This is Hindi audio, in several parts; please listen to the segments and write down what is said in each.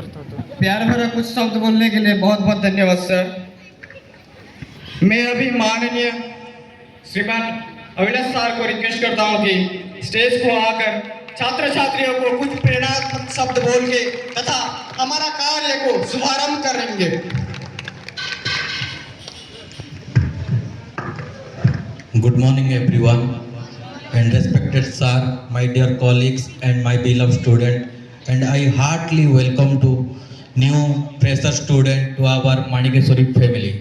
प्यार भरा कुछ शब्द बोलने के लिए बहुत बहुत धन्यवाद सर। मैं अभी माननीय श्रीमान अविनाश सर को रिक्वेस्ट करता हूं कि स्टेज को आकर छात्र छात्रियों को कुछ प्रेरणात्मक शब्द बोल के तथा हमारा कार्य को शुभारंभ करेंगे। Good morning everyone and respected sir, my dear colleagues and my beloved student, and I heartily welcome to new fresher student to our Manikeshwari family.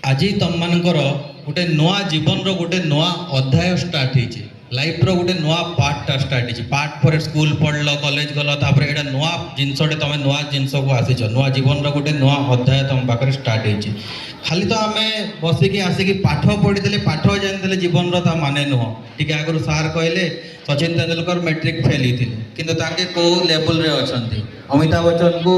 আজি तुम मानकर गोटे नया जीवन रो गोटे नया अध्याय स्टार्ट होइछि, लाइफ रो गोटे नया पार्ट स्टार्ट होइछि। पार्ट पर स्कूल पढ़ल, कॉलेज गल, तापर एटा नया जिनसटे तुम नया जिनस को आसीछ, नया जीवन रो गोटे नया अध्याय तुम पाखरे स्टार्ट होइछि। खाली तो आम बसिकी आसिकी पाठ पढ़ी पाठ जानी जीवन रा माने नुह। ठीक आगु सार कहले सचिन तेंदुलकर मैट्रिक फेल होते किंतु ताके को लेवल रे अछंती। अमिताभ बच्चन को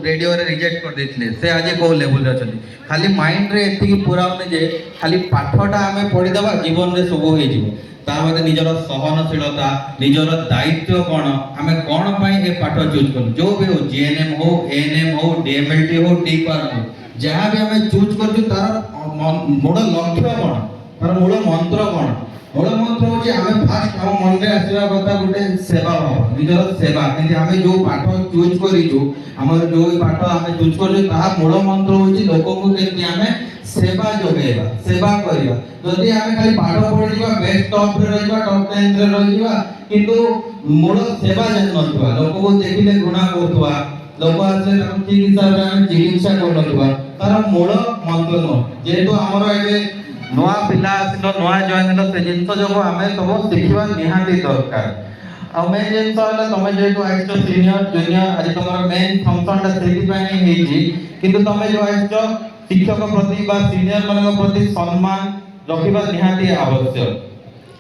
रेडियो रे रिजेक्ट कर देथिले, से आज को लेवल रे अछंती। खाली माइंड रे एतिकी पूरा होने जे खाली पाठटा आमे पढ़ी दबा जीवन रे सब होई जिवो। ता मते निजर सहनशीलता, निजर दायित्व कोन, आमे कोन पई ए पाठ चूज करू, जो भी हो जीएनएम हो, एएनएम हो, डीएमएलटी हो, डी फार्म हो, जहाँ भी आमे चूज करछु तार मूल लक्ष्य कोन, तार मूल मंत्र कोन। मूल मंत्र होची आमे फास्ट हम मन रे आसीबा कथा गोटे सेवा भाव, निजर सेवा। किंतु आमे जो पाठ चूज करिछु, हमर जो पाठ आमे चूज करिछु ता मूल मंत्र होची लोक को केति आमे सेवा जोगेबा, सेवा करिबा। जदि आमे खाली पाठ पढिबा, बेस्ट टॉप रे रहिबा, टॉप 10 रे रहिबा, किंतु मूल सेवा जन नथुवा, लोक को देखिले घृणा करथुवा, लोक आसे ठीक हिसाब रे आमे चिकित्सा करथुवा, तार मूल मंत्र न। जेतो हमर एबे नया पिला आसिलो, नया जॉइन हलो, से जिंस जो आमे सब देखिबा निहाती दरकार। आ मेन जिंस हला तमे जेतो आइछो सीनियर जूनियर, आज तमरा मेन फंक्शन ता सेति पई हेछि, किंतु तमे जो आइछो शिक्षक प्रति बा सीनियर मानक प्रति सम्मान रखिबा निहाती आवश्यक।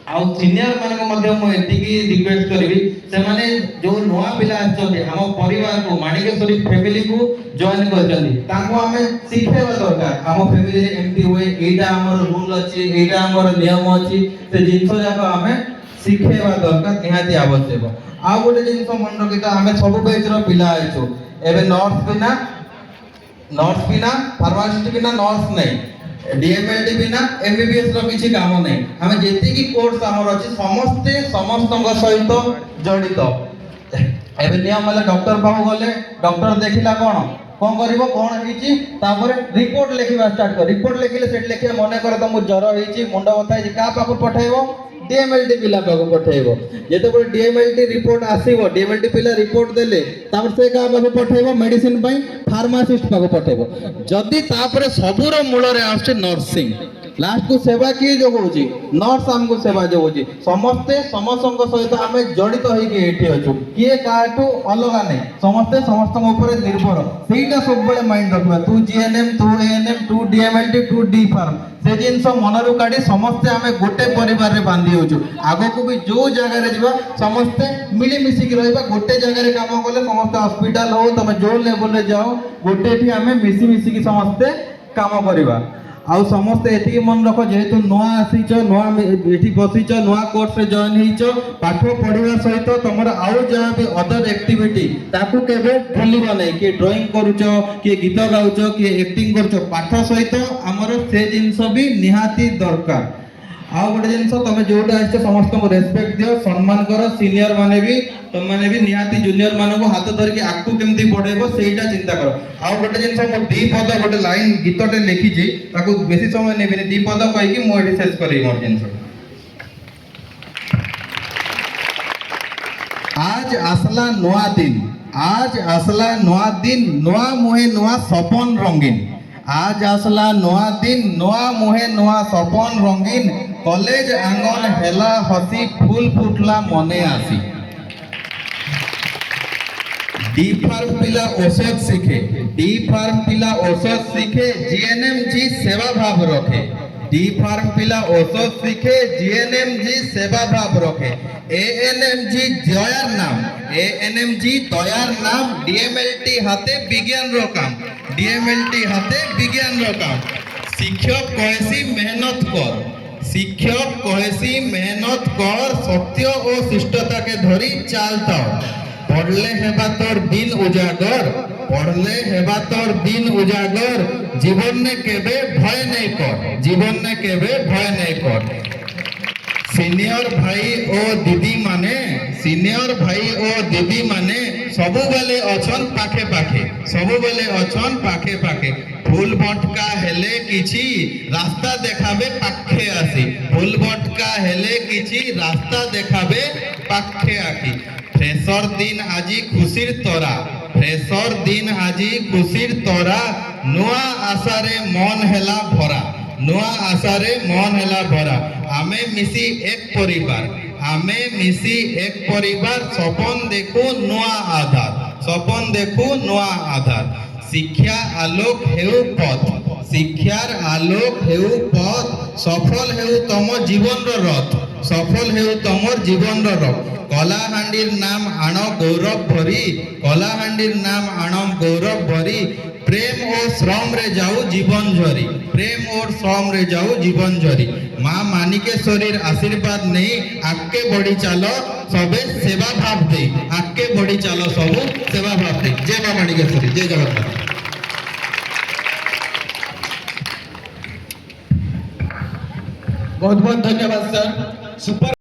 आ सीनियर मानक मध्ये म एतिकी रिक्वेस्ट करबी, से माने जो नया पिला आछथि हम परिवार को, माणिकेश्वरी फैमिली को जॉइन करछथि, ताको हमें शिखेबा दरकार। हम फैमिली रे एमटी होए, एटा हमर रूल अछि, एटा हमर नियम अछि, से जिंस जाक हमें शिखेबा दरकार निहाती आवश्यक। आ गोटे जिंस मन रखिता, हमें सब बैच रो पिला आइछो, एबे नर्स बिना फार्मासिस्ट बिना नर्स नहीं, डीएमएलटी बिना एमबीबीएस रो किछि काम नहीं। हमें जेति की कोर्स हमर अछि समस्त सहित जड़ित। एबे नियम वाला डॉक्टर पाहु गले, डॉक्टर देखिला कोन करिवो, कोन हेछि, तापर रिपोर्ट लिखिबा स्टार्ट कर। रिपोर्ट लिखिले सेट लिखे मने कर तुम ज्वर हेछि, मुंड बथा हेछि, का पाखु पठाइबो, डीएमएलटी पिला पाखु पठाइबो। जेते पर डीएमएलटी रिपोर्ट आसीबो, डीएमएलटी पिला रिपोर्ट देले तापर से का पाखु पठाइबो, मेडिसिन पई फार्मासिस्ट पाखु पठाइबो। जदी तापर सबुर मूल रे आछे नर्सिंग, लास्ट को सेवा किए जो होची, नर्स हमको सेवा जो होची, समस्ते समस्तक सहित आमे जड़ित होई के एठी अछु, किए काटू अलगा नहीं, समस्ते समस्तक ऊपर निर्भर। सेटा सब बेले माइंड रखबा, तू जीएनएम, तू एएनएम, तू डीएमएलटी, तू डी फार्म, से जिंस मनरु काढी समस्ते आमे गोटे परिवार रे बांधी होछु। आगो को भी जो जगह रे जीवा समस्ते मिली मिसी के रहबा, गोटे जगह रे काम करले समस्ते हॉस्पिटल हो, तमे जो लेवल रे जाओ, गोटे ठी आमे मिसी मिसी के समस्ते काम करबा। आउ समस्ते एतिकी मन रख, जेहेतु नया आसीच, नया एठी बसीच, नया कोर्स रे जॉइन हेइच, पाठ पढ़िबा सहित तमरा आउ जहाँ भी अदर एक्टिविटी ताकू केबे भूलिबा नै। कि ड्राइंग करूच, कि गीत गाउच, कि एक्टिंग करूच, पाठ सहित हमर से जिंस भी निहाती दरकार। आउ गोटे जिंस तमे जोटा आछे समस्त को रेस्पेक्ट दियो, सम्मान करो। सीनियर माने भी तुम माने भी निहाती जूनियर मानको हाथ धर के आकु केमती पढेबो सेटा चिंता करो। आउ गोटे जिंस म दी पद गोटे लाइन गीतटे लिखी छी, ताकू बेसी समय नेबिनी, दी पद कहि कि मो एठी शेष करी मोर जिंस। आज आसला नया दिन, आज आसला नया दिन, नया मुहे नया सपन रंगीन। आज आसला नया दिन, नया मुहे नया सपन रंगीन, कॉलेज आंगन हेला हसी, फूल फुटला मने आसी। डी फार्म पिला औषध सीखे, डी फार्म पिला औषध सीखे, जीएनएम जी सेवा भाव रखे। डी फार्म पिला औषध सीखे, जीएनएम जी सेवा भाव रखे। एएनएम जी दयार नाम, एएनएम जी दयार नाम, डीएमएलटी हाथे विज्ञान रो काम, डीएमएलटी हाथे विज्ञान रो काम। शिक्षक कहसी मेहनत कर, शिक्षक कहसी मेहनत कर, सत्य और शिष्टता के धरी चालता। পড়লে হেবা তোর দিন উজাগর, পড়লে হেবা তোর দিন উজাগর, জীবনে কেবে ভয় নেই কর, জীবনে কেবে ভয় নেই কর। সিনিয়র ভাই ও দিদি মানে, সিনিয়র ভাই ও দিদি মানে ସବୁବେଳେ ଅଛନ୍ ପାଖେ ପାଖେ, ସବୁବେଳେ ଅଛନ୍ ପାଖେ ପାଖେ। ফুল বটকা হেলে কিছু রাস্তা দেখাবে পাখে আসি, ফুল বটকা হেলে কিছু রাস্তা দেখাবে পাখে আঁকি। ফ্রেশর দিন আজি খুশির তরা, ফ্রেশর দিন আজি খুশির তরা, নূয়া আশারে মন হেলা ভরা, নূয়া আশারে মন হেলা ভরা। ଆମେ ମିଶି ଏକ ପରିବାର, ଆମେ ମିଶି ଏକ ପରିବାର, ସପନ ଦେଖୁ ନୂଆ ଆଧାର, ସପନ ଦେଖୁ ନୂଆ ଆଧାର। ଶିକ୍ଷା ଆଲୋକ ହେଉ ପଥ, ଶିକ୍ଷାର ଆଲୋକ ହେଉ ପଥ, ସଫଳ ହେଉ ତମ ଜୀବନର ରଥ, ସଫଳ ହେଉ ତମର ଜୀବନର ରଥ। କଳାହାଣ୍ଡିର নাম আণ গৌরব ভরি, কলাহান্ডির নাম আনম গৌরব ভরি। প্রেম ও শ্রম রে যাও জীবন ঝরি, প্রেম ও শ্রম রে যাও জীবন ঝরি। মা মানিকেশ্বরীর আশীর্বাদ নেই আগে বড়ি চালো সবে সেবা ভাব দেই, আগে বড়ি চালো সবু সেবা ভাব দেই। জয় মা মানিকেশ্বরী, জয় জগন্নাথ। बहुत बहुत धन्यवाद सर। सुपर